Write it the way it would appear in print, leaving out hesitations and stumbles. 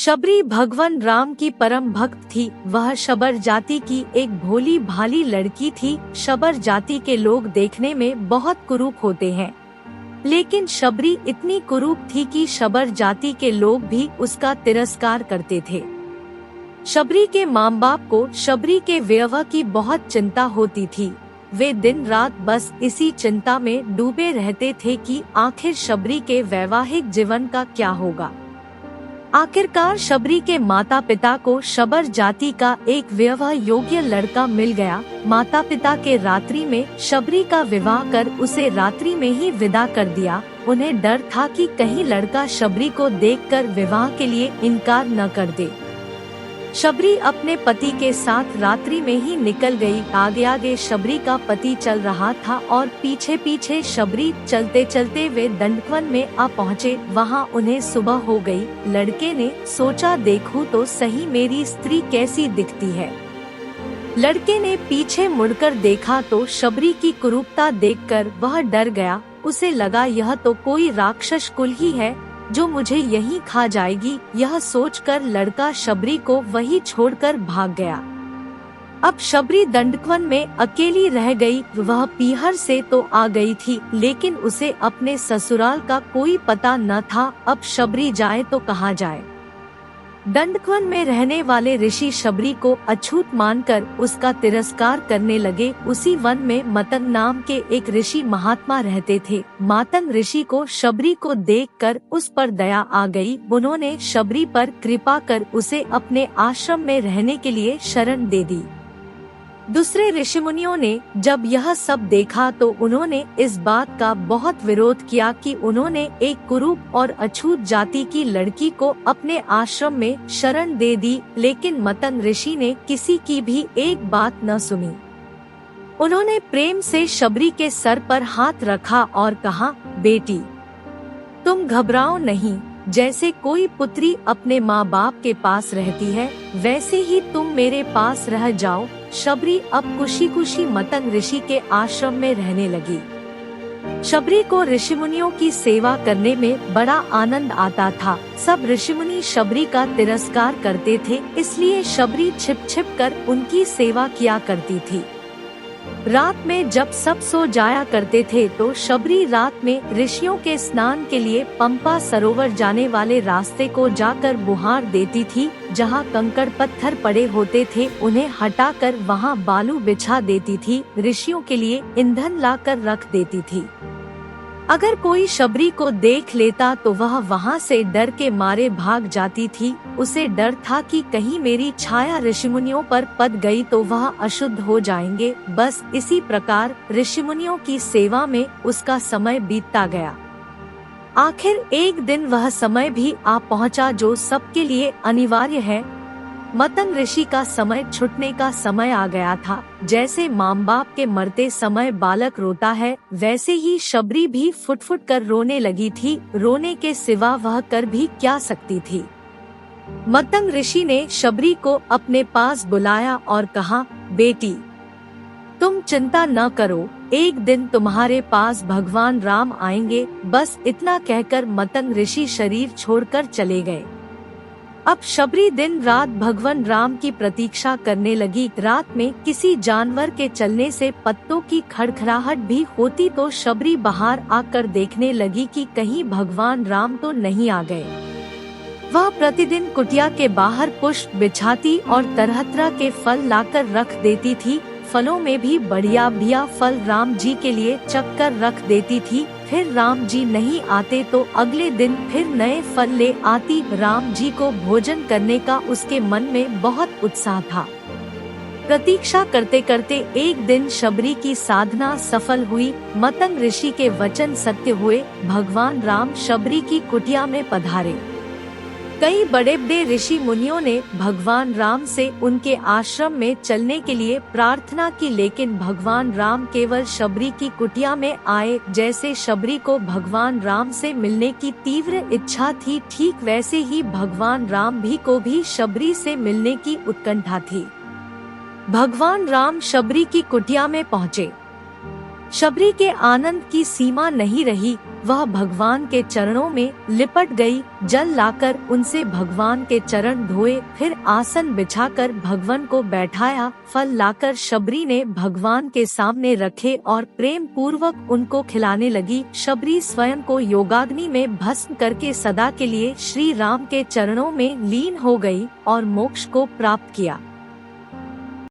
शबरी भगवान राम की परम भक्त थी। वह शबर जाति की एक भोली भाली लड़की थी। शबर जाति के लोग देखने में बहुत कुरूप होते हैं, लेकिन शबरी इतनी कुरूप थी कि शबर जाति के लोग भी उसका तिरस्कार करते थे। शबरी के माँ बाप को शबरी के विवाह की बहुत चिंता होती थी। वे दिन रात बस इसी चिंता में डूबे रहते थे कि आखिर शबरी के वैवाहिक जीवन का क्या होगा। आखिरकार शबरी के माता पिता को शबर जाति का एक विवाह योग्य लड़का मिल गया। माता पिता के रात्रि में शबरी का विवाह कर उसे रात्रि में ही विदा कर दिया। उन्हें डर था कि कहीं लड़का शबरी को देखकर विवाह के लिए इनकार न कर दे। शबरी अपने पति के साथ रात्रि में ही निकल गई। आगे आगे शबरी का पति चल रहा था और पीछे पीछे शबरी चलते चलते वे दंडवन में आ पहुँचे। वहाँ उन्हें सुबह हो गई। लड़के ने सोचा, देखूं तो सही मेरी स्त्री कैसी दिखती है। लड़के ने पीछे मुड़कर देखा तो शबरी की कुरूपता देखकर वह डर गया। उसे लगा यह तो कोई राक्षस कुल ही है जो मुझे यहीं खा जाएगी। यह सोचकर लड़का शबरी को वहीं छोड़कर भाग गया। अब शबरी दंडवन में अकेली रह गई। वह पीहर से तो आ गई थी, लेकिन उसे अपने ससुराल का कोई पता न था। अब शबरी जाए तो कहाँ जाए। दंडवन में रहने वाले ऋषि शबरी को अछूत मानकर उसका तिरस्कार करने लगे। उसी वन में मतन नाम के एक ऋषि महात्मा रहते थे। मतन ऋषि को शबरी को देखकर उस पर दया आ गई। उन्होंने शबरी पर कृपा कर उसे अपने आश्रम में रहने के लिए शरण दे दी। दूसरे ऋषिमुनियों ने जब यह सब देखा तो उन्होंने इस बात का बहुत विरोध किया कि उन्होंने एक कुरूप और अछूत जाति की लड़की को अपने आश्रम में शरण दे दी। लेकिन मतन ऋषि ने किसी की भी एक बात न सुनी। उन्होंने प्रेम से शबरी के सर पर हाथ रखा और कहा, बेटी तुम घबराओ नहीं। जैसे कोई पुत्री अपने माँ बाप के पास रहती है, वैसे ही तुम मेरे पास रह जाओ। शबरी अब खुशी खुशी मतन ऋषि के आश्रम में रहने लगी। शबरी को ऋषिमुनियों की सेवा करने में बड़ा आनंद आता था। सब ऋषिमुनि शबरी का तिरस्कार करते थे, इसलिए शबरी छिप छिप कर उनकी सेवा किया करती थी। रात में जब सब सो जाया करते थे तो शबरी रात में ऋषियों के स्नान के लिए पंपा सरोवर जाने वाले रास्ते को जाकर बुहार देती थी। जहाँ कंकड़ पत्थर पड़े होते थे उन्हें हटाकर वहाँ बालू बिछा देती थी। ऋषियों के लिए ईंधन लाकर रख देती थी। अगर कोई शबरी को देख लेता तो वह वहाँ से डर के मारे भाग जाती थी। उसे डर था कि कहीं मेरी छाया ऋषिमुनियों पर पड़ गई तो वह अशुद्ध हो जाएंगे। बस इसी प्रकार ऋषिमुनियों की सेवा में उसका समय बीतता गया। आखिर एक दिन वह समय भी आ पहुँचा जो सबके लिए अनिवार्य है। मतन ऋषि का समय छूटने का समय आ गया था। जैसे माँ बाप के मरते समय बालक रोता है, वैसे ही शबरी भी फुट फुट कर रोने लगी थी। रोने के सिवा वह कर भी क्या सकती थी। मतन ऋषि ने शबरी को अपने पास बुलाया और कहा, बेटी तुम चिंता न करो, एक दिन तुम्हारे पास भगवान राम आएंगे। बस इतना कहकर मतन ऋषि शरीर छोड़कर चले गए। अब शबरी दिन रात भगवान राम की प्रतीक्षा करने लगी। रात में किसी जानवर के चलने से पत्तों की खड़खड़ाहट भी होती तो शबरी बाहर आकर देखने लगी कि कहीं भगवान राम तो नहीं आ गए। वह प्रतिदिन कुटिया के बाहर पुष्प बिछाती और तरह तरह के फल लाकर रख देती थी। फलों में भी बढ़िया बढ़िया फल राम जी के लिए चख कर रख देती थी। फिर राम जी नहीं आते तो अगले दिन फिर नए फल ले आती। राम जी को भोजन करने का उसके मन में बहुत उत्साह था। प्रतीक्षा करते करते एक दिन शबरी की साधना सफल हुई। मतन ऋषि के वचन सत्य हुए। भगवान राम शबरी की कुटिया में पधारे। कई बड़े बड़े ऋषि मुनियों ने भगवान राम से उनके आश्रम में चलने के लिए प्रार्थना की, लेकिन भगवान राम केवल शबरी की कुटिया में आए। जैसे शबरी को भगवान राम से मिलने की तीव्र इच्छा थी, ठीक वैसे ही भगवान राम को भी शबरी से मिलने की उत्कंठा थी। भगवान राम शबरी की कुटिया में पहुँचे। शबरी के आनंद की सीमा नहीं रही। वह भगवान के चरणों में लिपट गई। जल लाकर उनसे भगवान के चरण धोए, फिर आसन बिछाकर भगवान को बैठाया। फल लाकर शबरी ने भगवान के सामने रखे और प्रेम पूर्वक उनको खिलाने लगी। शबरी स्वयं को योगाग्नि में भस्म करके सदा के लिए श्री राम के चरणों में लीन हो गई और मोक्ष को प्राप्त किया।